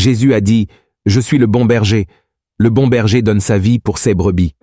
Jésus a dit « Je suis le bon berger. Le bon berger donne sa vie pour ses brebis. »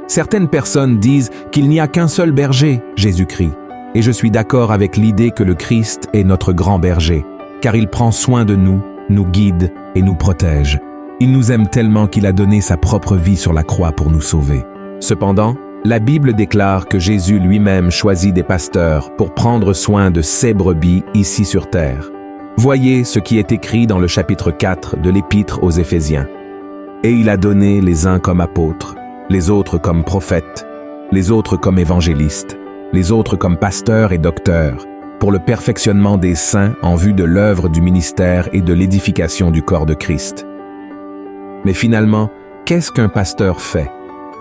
Certaines personnes disent qu'il n'y a qu'un seul berger, Jésus-Christ. Et je suis d'accord avec l'idée que le Christ est notre grand berger, car il prend soin de nous, nous guide et nous protège. Il nous aime tellement qu'il a donné sa propre vie sur la croix pour nous sauver. Cependant, la Bible déclare que Jésus lui-même choisit des pasteurs pour prendre soin de ses brebis ici sur terre. Voyez ce qui est écrit dans le chapitre 4 de l'Épître aux Éphésiens. « Et il a donné les uns comme apôtres, les autres comme prophètes, les autres comme évangélistes, les autres comme pasteurs et docteurs, pour le perfectionnement des saints en vue de l'œuvre du ministère et de l'édification du corps de Christ. » Mais finalement, qu'est-ce qu'un pasteur fait?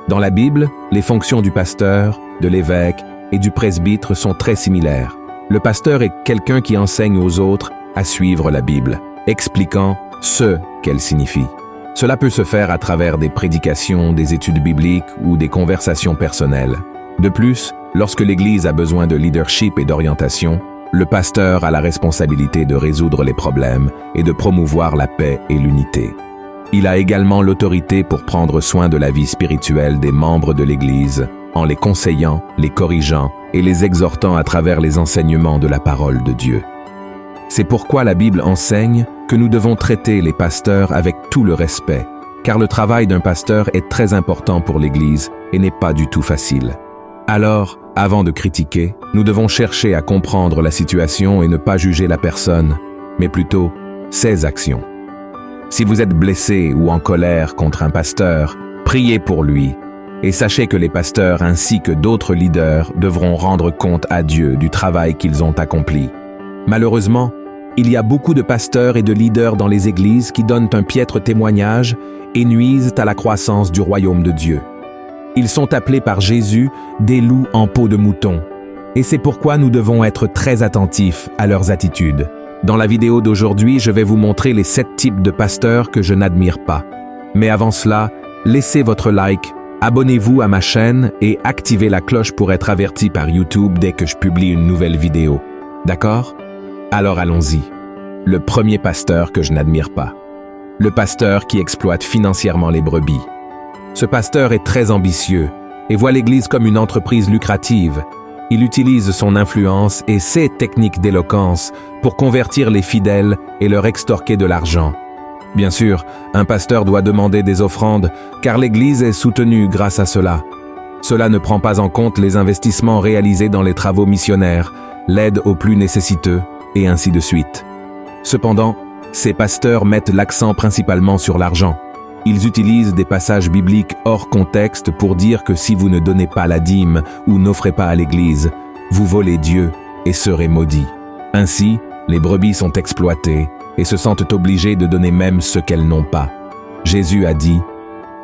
Dans la Bible, les fonctions du pasteur, de l'évêque et du presbytre sont très similaires. Le pasteur est quelqu'un qui enseigne aux autres à suivre la Bible, expliquant ce qu'elle signifie. Cela peut se faire à travers des prédications, des études bibliques ou des conversations personnelles. De plus, lorsque l'Église a besoin de leadership et d'orientation, le pasteur a la responsabilité de résoudre les problèmes et de promouvoir la paix et l'unité. Il a également l'autorité pour prendre soin de la vie spirituelle des membres de l'Église, en les conseillant, les corrigeant et les exhortant à travers les enseignements de la parole de Dieu. C'est pourquoi la Bible enseigne que nous devons traiter les pasteurs avec tout le respect, car le travail d'un pasteur est très important pour l'Église et n'est pas du tout facile. Alors, avant de critiquer, nous devons chercher à comprendre la situation et ne pas juger la personne, mais plutôt ses actions. Si vous êtes blessé ou en colère contre un pasteur, priez pour lui et sachez que les pasteurs ainsi que d'autres leaders devront rendre compte à Dieu du travail qu'ils ont accompli. Malheureusement, il y a beaucoup de pasteurs et de leaders dans les églises qui donnent un piètre témoignage et nuisent à la croissance du royaume de Dieu. Ils sont appelés par Jésus des loups en peau de mouton, et c'est pourquoi nous devons être très attentifs à leurs attitudes. Dans la vidéo d'aujourd'hui, je vais vous montrer les 7 types de pasteurs que je n'admire pas. Mais avant cela, laissez votre like, abonnez-vous à ma chaîne et activez la cloche pour être averti par YouTube dès que je publie une nouvelle vidéo. D'accord? Alors allons-y. Le premier pasteur que je n'admire pas. Le pasteur qui exploite financièrement les brebis. Ce pasteur est très ambitieux et voit l'Église comme une entreprise lucrative. Il utilise son influence et ses techniques d'éloquence pour convertir les fidèles et leur extorquer de l'argent. Bien sûr, un pasteur doit demander des offrandes car l'Église est soutenue grâce à cela. Cela ne prend pas en compte les investissements réalisés dans les travaux missionnaires, l'aide aux plus nécessiteux, et ainsi de suite. Cependant, ces pasteurs mettent l'accent principalement sur l'argent. Ils utilisent des passages bibliques hors contexte pour dire que si vous ne donnez pas la dîme ou n'offrez pas à l'Église, vous volez Dieu et serez maudits. Ainsi, les brebis sont exploitées et se sentent obligées de donner même ce qu'elles n'ont pas. Jésus a dit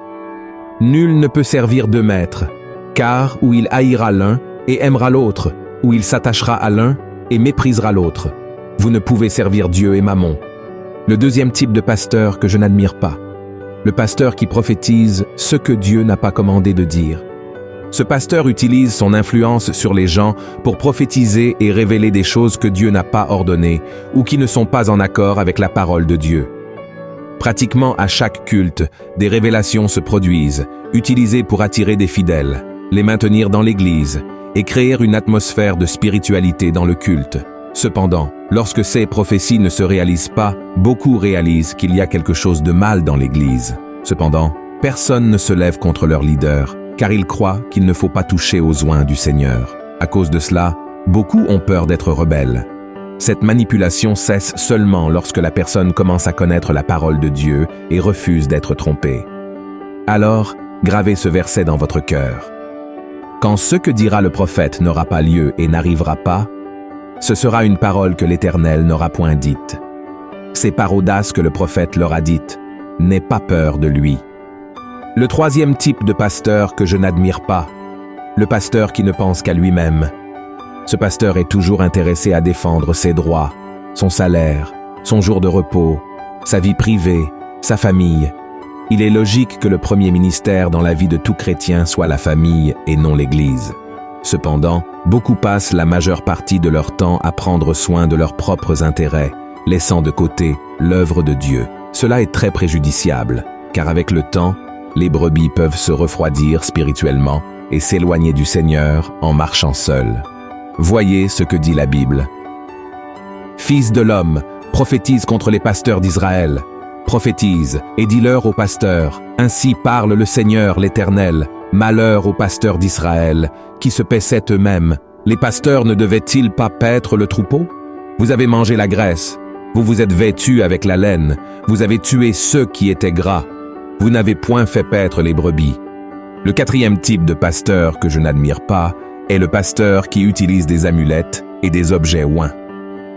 « Nul ne peut servir 2 maîtres, car ou il haïra l'un et aimera l'autre, ou il s'attachera à l'un et méprisera l'autre. Vous ne pouvez servir Dieu et Mammon. » Le deuxième type de pasteur que je n'admire pas. Le pasteur qui prophétise ce que Dieu n'a pas commandé de dire. Ce pasteur utilise son influence sur les gens pour prophétiser et révéler des choses que Dieu n'a pas ordonnées ou qui ne sont pas en accord avec la parole de Dieu. Pratiquement à chaque culte, des révélations se produisent, utilisées pour attirer des fidèles, les maintenir dans l'Église et créer une atmosphère de spiritualité dans le culte. Cependant, lorsque ces prophéties ne se réalisent pas, beaucoup réalisent qu'il y a quelque chose de mal dans l'Église. Cependant, personne ne se lève contre leur leader, car ils croient qu'il ne faut pas toucher aux oints du Seigneur. À cause de cela, beaucoup ont peur d'être rebelles. Cette manipulation cesse seulement lorsque la personne commence à connaître la parole de Dieu et refuse d'être trompée. Alors, gravez ce verset dans votre cœur. Quand ce que dira le prophète n'aura pas lieu et n'arrivera pas, ce sera une parole que l'Éternel n'aura point dite. C'est par audace que le prophète leur a dite. N'aie pas peur de lui. Le troisième type de pasteur que je n'admire pas, le pasteur qui ne pense qu'à lui-même. Ce pasteur est toujours intéressé à défendre ses droits, son salaire, son jour de repos, sa vie privée, sa famille. Il est logique que le premier ministère dans la vie de tout chrétien soit la famille et non l'Église. Cependant, beaucoup passent la majeure partie de leur temps à prendre soin de leurs propres intérêts laissant de côté l'œuvre de Dieu. Cela est très préjudiciable, car avec le temps, les brebis peuvent se refroidir spirituellement et s'éloigner du Seigneur en marchant seuls. Voyez ce que dit la Bible. Fils de l'homme, prophétise contre les pasteurs d'Israël. Prophétise et dis-leur aux pasteurs, ainsi parle le Seigneur l'Éternel, malheur aux pasteurs d'Israël, qui se paissaient eux-mêmes. Les pasteurs ne devaient-ils pas paître le troupeau? Vous avez mangé la graisse, vous vous êtes vêtus avec la laine, vous avez tué ceux qui étaient gras, vous n'avez point fait paître les brebis. Le quatrième type de pasteur que je n'admire pas est le pasteur qui utilise des amulettes et des objets oints.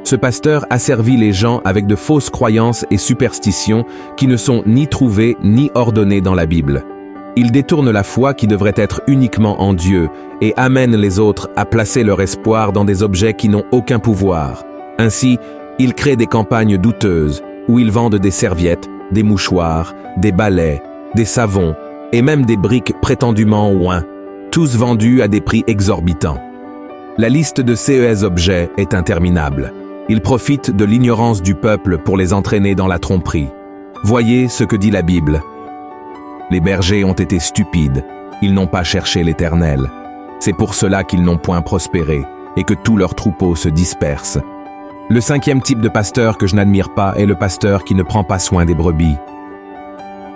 Ce pasteur asservit les gens avec de fausses croyances et superstitions qui ne sont ni trouvées ni ordonnées dans la Bible. Il détourne la foi qui devrait être uniquement en Dieu et amène les autres à placer leur espoir dans des objets qui n'ont aucun pouvoir. Ainsi, il crée des campagnes douteuses où ils vendent des serviettes, des mouchoirs, des balais, des savons et même des briques prétendument oints, tous vendus à des prix exorbitants. La liste de ces objets est interminable. Ils profitent de l'ignorance du peuple pour les entraîner dans la tromperie. Voyez ce que dit la Bible. Les bergers ont été stupides, ils n'ont pas cherché l'Éternel. C'est pour cela qu'ils n'ont point prospéré et que tous leurs troupeaux se dispersent. Le cinquième type de pasteur que je n'admire pas est le pasteur qui ne prend pas soin des brebis.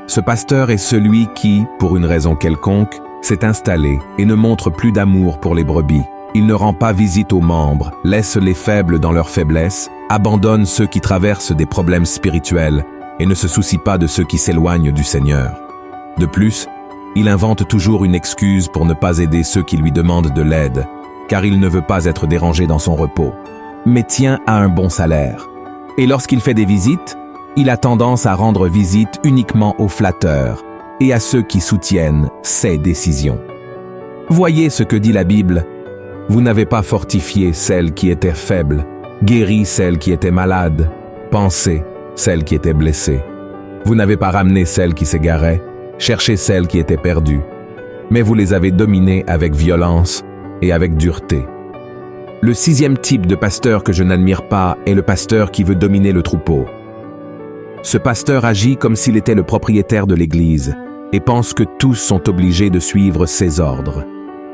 Ce pasteur est celui qui, pour une raison quelconque, s'est installé et ne montre plus d'amour pour les brebis. Il ne rend pas visite aux membres, laisse les faibles dans leur faiblesse, abandonne ceux qui traversent des problèmes spirituels et ne se soucie pas de ceux qui s'éloignent du Seigneur. De plus, il invente toujours une excuse pour ne pas aider ceux qui lui demandent de l'aide, car il ne veut pas être dérangé dans son repos, mais tient à un bon salaire. Et lorsqu'il fait des visites, il a tendance à rendre visite uniquement aux flatteurs et à ceux qui soutiennent ses décisions. Voyez ce que dit la Bible. Vous n'avez pas fortifié celle qui était faible, guéri celle qui était malade, pansé celle qui était blessée. Vous n'avez pas ramené celle qui s'égarait, cherché celle qui était perdue, mais vous les avez dominées avec violence et avec dureté. Le sixième type de pasteur que je n'admire pas est le pasteur qui veut dominer le troupeau. Ce pasteur agit comme s'il était le propriétaire de l'Église et pense que tous sont obligés de suivre ses ordres.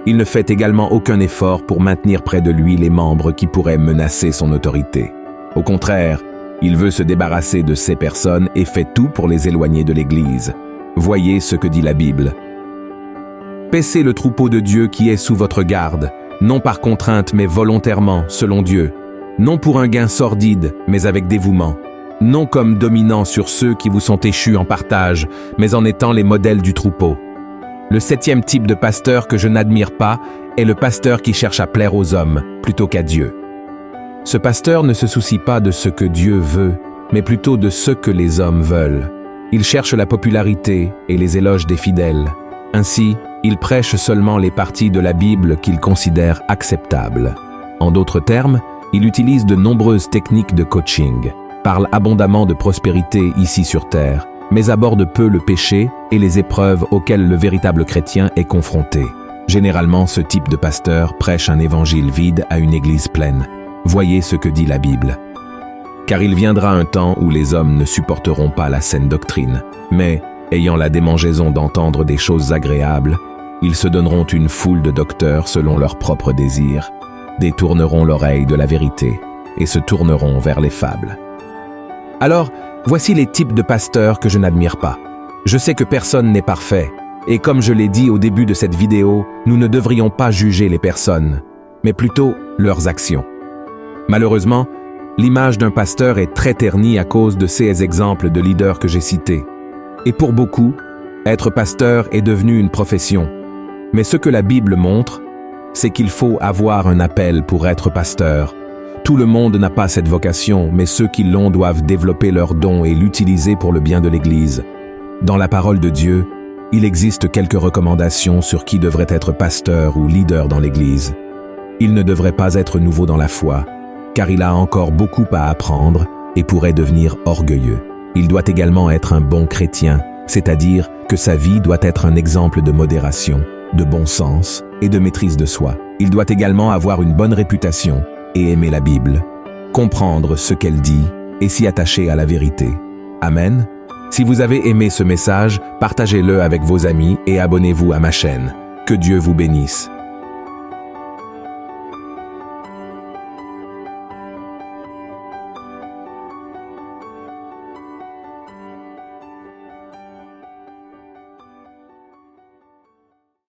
Il ne fait également aucun effort pour maintenir près de lui les membres qui pourraient menacer son autorité. Au contraire, il veut se débarrasser de ces personnes et fait tout pour les éloigner de l'Église. Voyez ce que dit la Bible. Paissez le troupeau de Dieu qui est sous votre garde, non par contrainte mais volontairement, selon Dieu, non pour un gain sordide mais avec dévouement, non comme dominant sur ceux qui vous sont échus en partage, mais en étant les modèles du troupeau. Le septième type de pasteur que je n'admire pas est le pasteur qui cherche à plaire aux hommes plutôt qu'à Dieu. Ce pasteur ne se soucie pas de ce que Dieu veut, mais plutôt de ce que les hommes veulent. Il cherche la popularité et les éloges des fidèles. Ainsi, il prêche seulement les parties de la Bible qu'il considère acceptables. En d'autres termes, il utilise de nombreuses techniques de coaching, parle abondamment de prospérité ici sur terre, mais aborde peu le péché et les épreuves auxquelles le véritable chrétien est confronté. Généralement, ce type de pasteur prêche un évangile vide à une église pleine. Voyez ce que dit la Bible. Car il viendra un temps où les hommes ne supporteront pas la saine doctrine, mais, ayant la démangeaison d'entendre des choses agréables, ils se donneront une foule de docteurs selon leurs propres désirs, détourneront l'oreille de la vérité et se tourneront vers les fables. Alors, voici les types de pasteurs que je n'admire pas. Je sais que personne n'est parfait, et comme je l'ai dit au début de cette vidéo, nous ne devrions pas juger les personnes, mais plutôt leurs actions. Malheureusement, l'image d'un pasteur est très ternie à cause de ces exemples de leaders que j'ai cités. Et pour beaucoup, être pasteur est devenu une profession. Mais ce que la Bible montre, c'est qu'il faut avoir un appel pour être pasteur. Tout le monde n'a pas cette vocation, mais ceux qui l'ont doivent développer leur don et l'utiliser pour le bien de l'Église. Dans la parole de Dieu, il existe quelques recommandations sur qui devrait être pasteur ou leader dans l'Église. Il ne devrait pas être nouveau dans la foi, car il a encore beaucoup à apprendre et pourrait devenir orgueilleux. Il doit également être un bon chrétien, c'est-à-dire que sa vie doit être un exemple de modération, de bon sens et de maîtrise de soi. Il doit également avoir une bonne réputation et aimer la Bible, comprendre ce qu'elle dit et si attaché à la vérité. Amen. Si vous avez aimé ce message, partagez-le avec vos amis et abonnez-vous à ma chaîne. Que Dieu vous bénisse.